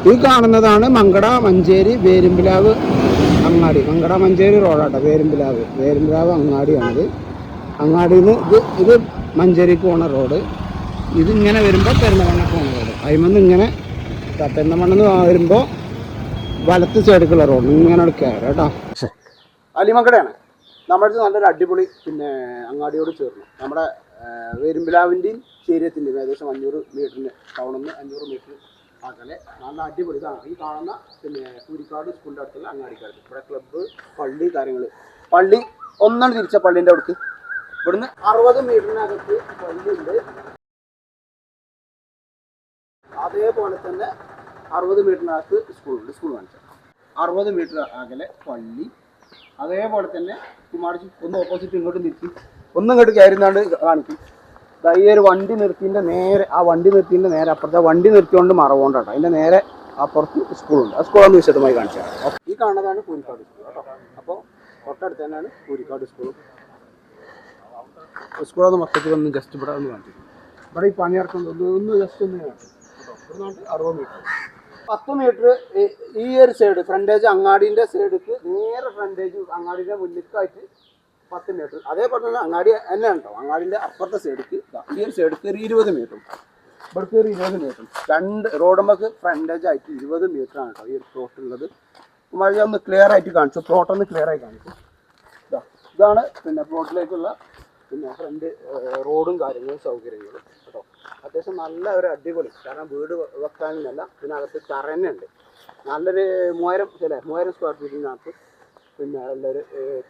ഈ കാണുന്നതാണ് മങ്കട മഞ്ചേരി വേരുമ്പിലാവ് അങ്ങാടി. മങ്കട മഞ്ചേരി റോഡാട്ടോ വേരുമ്പിലാവ് അങ്ങാടിയാണിത്. അങ്ങാടിയിൽ നിന്ന് ഇത് മഞ്ചേരിക്ക് പോണ റോഡ്. ഇതിങ്ങനെ വരുമ്പോൾ പെരുന്തമണ്ണ പോണ റോഡ്. അതിമന്ന് ഇങ്ങനെ പെരുന്തമണ്ണെന്ന് വരുമ്പോൾ വലത്ത് സൈഡിലേക്കുള്ള റോഡ് ഇങ്ങനെ കയറാം കേട്ടോ. അലിമങ്കടയാണ് നമ്മുടെ നല്ലൊരു അടിപൊളി അങ്ങാടിയോട് ചേർന്നു. നമ്മുടെ വേരുമ്പിലാവിൻ്റെയും ശരീരത്തിൻ്റെയും ഏകദേശം 500 മീറ്ററിന് ടൗണിൽ നിന്ന് 500 മീറ്റർ അകലെ നല്ല അടിപൊളി ഇതാണ് ഈ കാണുന്ന കൂരിക്കാട് സ്കൂളിൻ്റെ അടുത്തുള്ള അങ്ങാടിക്കാട്. ഇവിടെ ക്ലബ്ബ്, പള്ളി, കാര്യങ്ങൾ. പള്ളി ഒന്നാണ് തിരിച്ച പള്ളീൻ്റെ അടുത്ത്. ഇവിടുന്ന് 60 മീറ്ററിനകത്ത് പള്ളിയുണ്ട്. അതേപോലെ തന്നെ 60 മീറ്ററിനകത്ത് സ്കൂളുണ്ട്. സ്കൂൾ കാണിച്ചാൽ 60 മീറ്റർ അകലെ പള്ളി. അതേപോലെ തന്നെ കുമാരജി ഒന്ന് ഓപ്പോസിറ്റ് ഇങ്ങോട്ട് നിർത്തി ഒന്നും ഇങ്ങോട്ട് കയറുന്നാണ്ട് കാണിക്കും. ഈ ഒരു വണ്ടി നിർത്തിൻ്റെ നേരെ അപ്പുറത്തെ വണ്ടി നിർത്തിക്കൊണ്ട് മറവുകൊണ്ടാട്ടോ. അതിൻ്റെ നേരെ അപ്പുറത്ത് സ്കൂളുണ്ട്. ആ സ്കൂളൊന്ന് വിശദമായി കാണിച്ചാൽ ഈ കാണുന്നതാണ് കൂരിക്കാട് സ്കൂൾ കേട്ടോ. അപ്പോൾ തൊട്ടടുത്ത് തന്നെയാണ് കൂരിക്കാട് സ്കൂളും. സ്കൂളൊന്ന് മൊത്തത്തിൽ ഒന്ന് ജസ്റ്റ് ഇവിടെ ഒന്ന് കാണിച്ചു. ഇവിടെ ഈ പണിയിറക്കുന്നത് ഒന്ന് ജസ്റ്റ് ഒന്ന് കാണിച്ചു. ഇവിടുന്ന് 60 മീറ്റർ 10 മീറ്റർ ഈ ഒരു സൈഡ് ഫ്രണ്ടേജ് അങ്ങാടിൻ്റെ സൈഡിക്ക് നേരെ ഫ്രണ്ടേജ് അങ്ങാടിൻ്റെ മുന്നിലേക്കായിട്ട് 10 മീറ്റർ. അതേപോലെ തന്നെ അങ്ങാടി തന്നെയാണ് കേട്ടോ. അങ്ങാടിൻ്റെ അപ്പുറത്തെ സൈഡിക്ക് ഈ ഒരു സൈഡിക്ക് ഒരു 20 മീറ്ററും ഇവിടേക്ക് ഒരു 20 മീറ്ററും. രണ്ട് റോഡുമ്പക്ക് ഫ്രണ്ടേജ് ആയിട്ട് 20 മീറ്ററാണ് കേട്ടോ ഈ ഒരു പ്ലോട്ടുള്ളത്. മഴ ഒന്ന് ക്ലിയർ ആയിട്ട് കാണിച്ചു. പ്ലോട്ടൊന്ന് ക്ലിയർ ആയി കാണിച്ചു. ഇതാണ് പ്ലോട്ടിലേക്കുള്ള ഫ്രണ്ട് റോഡും കാര്യങ്ങളും സൗകര്യങ്ങളും കേട്ടോ. അത്യാവശ്യം നല്ല ഒരു അടിപൊളി. കാരണം വീട് വെക്കാനല്ല, ഇതിനകത്ത് തറന്നുണ്ട്. നല്ലൊരു 3000 സ്ക്വയർ ഫീറ്റിനകത്ത് നല്ലൊരു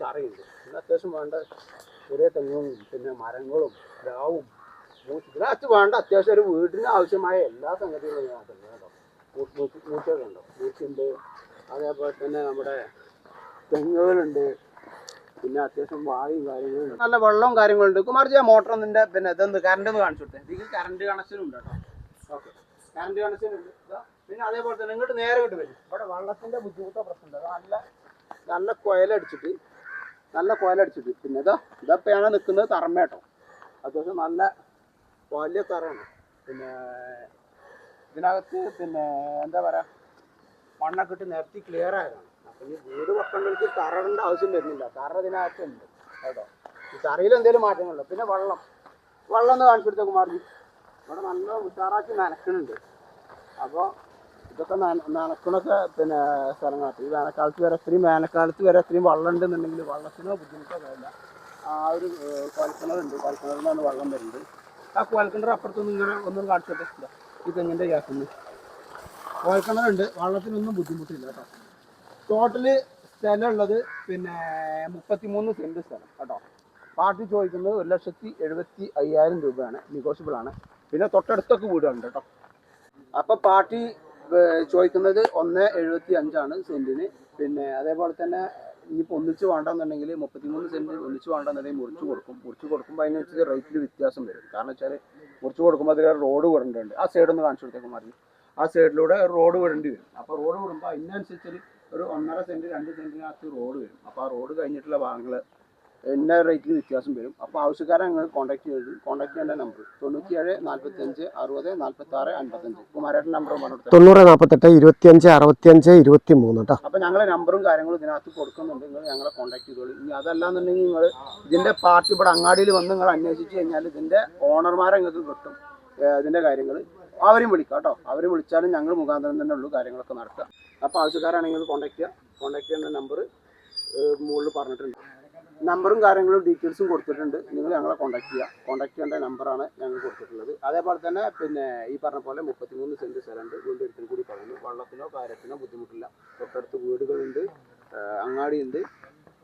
തറയുണ്ട്. അത്യാവശ്യം വേണ്ട ചെറിയ തെങ്ങും മരങ്ങളും പ്ലാവും ഇതിനകത്ത് വേണ്ട അത്യാവശ്യം ഒരു വീടിന് ആവശ്യമായ എല്ലാ സംഗതികളും ഇതിനകത്തുണ്ട് കേട്ടോ. മൂച്ചൊക്കെ ഉണ്ടോ, മൂച്ചുണ്ട്. അതേപോലെ തന്നെ നമ്മുടെ തെങ്ങുകളുണ്ട്. അത്യാവശ്യം വായും കാര്യങ്ങളും നല്ല വെള്ളവും കാര്യങ്ങളുണ്ട്. കുമാർജി മോട്ടർ ഒന്നിൻ്റെ ഇതൊന്ന് കറണ്ട് ഒന്ന് കാണിച്ചു കൊടുത്തേ. ഇതിൽ കറണ്ട് കണക്ഷനും ഉണ്ട് കേട്ടോ. ഓക്കെ, കറണ്ട് കണക്ഷൻ ഉണ്ട്. അതേപോലെ തന്നെ ഇങ്ങോട്ട് നേരെ ഇങ്ങോട്ട് വരും. ഇവിടെ വെള്ളത്തിൻ്റെ ബുദ്ധിമുട്ടോ പ്രശ്നമുണ്ട്. നല്ല കുഴലടിച്ചിട്ട് ഇതപ്പോഴാണ് നിൽക്കുന്നത് തറമ കേട്ടോ. അത്യാവശ്യം നല്ല വലിയ തറയാണ്. ഇതിനകത്ത് എന്താ പറയുക, മണ്ണൊക്കെ ഇട്ട് നിരത്തി ക്ലിയർ ആയതാണ്. അപ്പം ഈ വീട് വെക്കേണ്ടവർക്ക് തറയുടെ ആവശ്യം വരുന്നില്ല. തറ ഇതിനകത്തുണ്ട് കേട്ടോ. ഈ തറയിൽ എന്തെങ്കിലും മാറ്റങ്ങളുണ്ടോ? വെള്ളം ഒന്ന് കാണിച്ചു കൊടുത്തേ കുമാർജി. ഇവിടെ നല്ല ഉഷാറാക്കി നനക്കുന്നുണ്ട്. അപ്പോൾ ഇതൊക്കെ നനക്കണൊക്കെ സ്ഥലങ്ങളാണ്. ഈ വേനൽക്കാലത്ത് വരെ ഇത്രയും വെള്ളം ഉണ്ടെന്നുണ്ടെങ്കിൽ വെള്ളത്തിനോ ബുദ്ധിമുട്ടോ വരില്ല. ആ ഒരു കുഴൽക്കിണറുണ്ട്. കുഴൽക്കിണറിൽ നിന്നാണ് വെള്ളം വരുന്നത്. ആ കുഴൽക്കിണർ അപ്പുറത്തൊന്നും ഇങ്ങനെ ഒന്നും കാണിച്ചോട്ടെ. ഈ തെങ്ങിൻ്റെ ഗ്യാസിന് കുഴൽക്കിണറുണ്ട്. വെള്ളത്തിനൊന്നും ബുദ്ധിമുട്ടില്ല കേട്ടോ. ടോട്ടല് സ്ഥലമുള്ളത് 33 സെൻറ്റ് സ്ഥലം കേട്ടോ. പാർട്ടി ചോദിക്കുന്നത് 1,75,000 രൂപയാണ്. നെഗോഷ്യബിൾ ആണ്. തൊട്ടടുത്തൊക്കെ വീടുകളുണ്ട് കേട്ടോ. അപ്പോൾ പാർട്ടി ചോദിക്കുന്നത് 1,75,000 സെൻറ്റിന്. അതേപോലെ തന്നെ ഇനിയിപ്പോൾ ഒന്നിച്ച് വേണ്ടെന്നുണ്ടെങ്കിൽ 33 സെൻറ്റ് ഒന്നിച്ച് വേണ്ടെന്നുണ്ടെങ്കിൽ മുറിച്ച് കൊടുക്കുമ്പോൾ അതിനനുസരിച്ച് റേറ്റിൽ വ്യത്യാസം വരും. കാരണം വെച്ചാൽ മുറിച്ച് കൊടുക്കുമ്പോൾ അതിൽ റോഡ് വിടേണ്ടതുണ്ട്. ആ സൈഡൊന്ന് കാണിച്ചു കൊടുത്തേക്ക് മാറി. ആ സൈഡിലൂടെ റോഡ് വിടേണ്ടി വരും. അപ്പോൾ റോഡ് വിടുമ്പോൾ അതിനനുസരിച്ച് ഒരു 1.5 സെൻറ്റ് 2 സെൻറ്റിനകത്ത് റോഡ് വരും. അപ്പോൾ ആ റോഡ് കഴിഞ്ഞിട്ടുള്ള ഭാഗങ്ങൾ എന്ന റേറ്റിൽ വ്യത്യാസം വരും. അപ്പോൾ ആവശ്യക്കാരെ ഞങ്ങൾ കോൺടാക്ട് ചെയ്യേണ്ട നമ്പർ 97 45 60 46 55. കുമാരേട്ടൻ നമ്പർ പറഞ്ഞു 90 48 25 65 23 കേട്ടോ. അപ്പോൾ ഞങ്ങളെ നമ്പറും കാര്യങ്ങളും ഇതിനകത്ത് കൊടുക്കുന്നുണ്ട്. നിങ്ങൾ ഞങ്ങളെ കോൺടാക്ട് ചെയ്തോളൂ. ഇനി അതല്ലാന്നുണ്ടെങ്കിൽ നിങ്ങൾ ഇതിൻ്റെ പാർട്ടി ഇവിടെ അങ്ങാടിയിൽ വന്ന് നിങ്ങൾ അന്വേഷിച്ച് കഴിഞ്ഞാൽ ഇതിൻ്റെ ഓണർമാരെ നിങ്ങൾക്ക് കിട്ടും. ഇതിൻ്റെ കാര്യങ്ങൾ അവരും വിളിക്കാം കേട്ടോ. അവർ വിളിച്ചാലും ഞങ്ങൾ മുഖാന്തരം തന്നെ ഉള്ളൂ കാര്യങ്ങളൊക്കെ നടക്കുക. അപ്പോൾ ആവശ്യക്കാരാണെങ്കിൽ കോൺടാക്ട് ചെയ്യേണ്ട നമ്പർ മുകളിൽ പറഞ്ഞിട്ടുണ്ട്. നമ്പറും കാര്യങ്ങളും ഡീറ്റെയിൽസും കൊടുത്തിട്ടുണ്ട്. നിങ്ങൾ ഞങ്ങളെ കോൺടാക്ട് ചെയ്യേണ്ട നമ്പറാണ് ഞങ്ങൾ കൊടുത്തിട്ടുള്ളത്. അതേപോലെ തന്നെ ഈ പറഞ്ഞ പോലെ 33 സെൻറ്റ് സ്ഥലമുണ്ട്. വീണ്ടും ഒരിക്കൽ കൂടി പറയുന്നു, വെള്ളത്തിനോ കാര്യത്തിനോ ബുദ്ധിമുട്ടില്ല. തൊട്ടടുത്ത് വീടുകളുണ്ട്, അങ്ങാടിയുണ്ട്,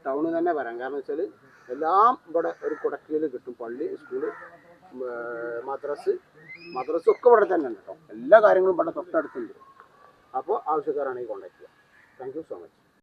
ടൗണിൽ തന്നെ വരാം. കാരണം വെച്ചാൽ എല്ലാം ഇവിടെ ഒരു കുടക്കീൽ കിട്ടും. പള്ളി, സ്കൂള്, മദ്രസൊക്കെ ഇവിടെ തന്നെ ഉണ്ട് കേട്ടോ. എല്ലാ കാര്യങ്ങളും ഇവിടെ തൊട്ടടുത്തുണ്ട്. അപ്പോൾ ആവശ്യക്കാരാണെങ്കിൽ കോൺടാക്ട് ചെയ്യുക. Thank you so much.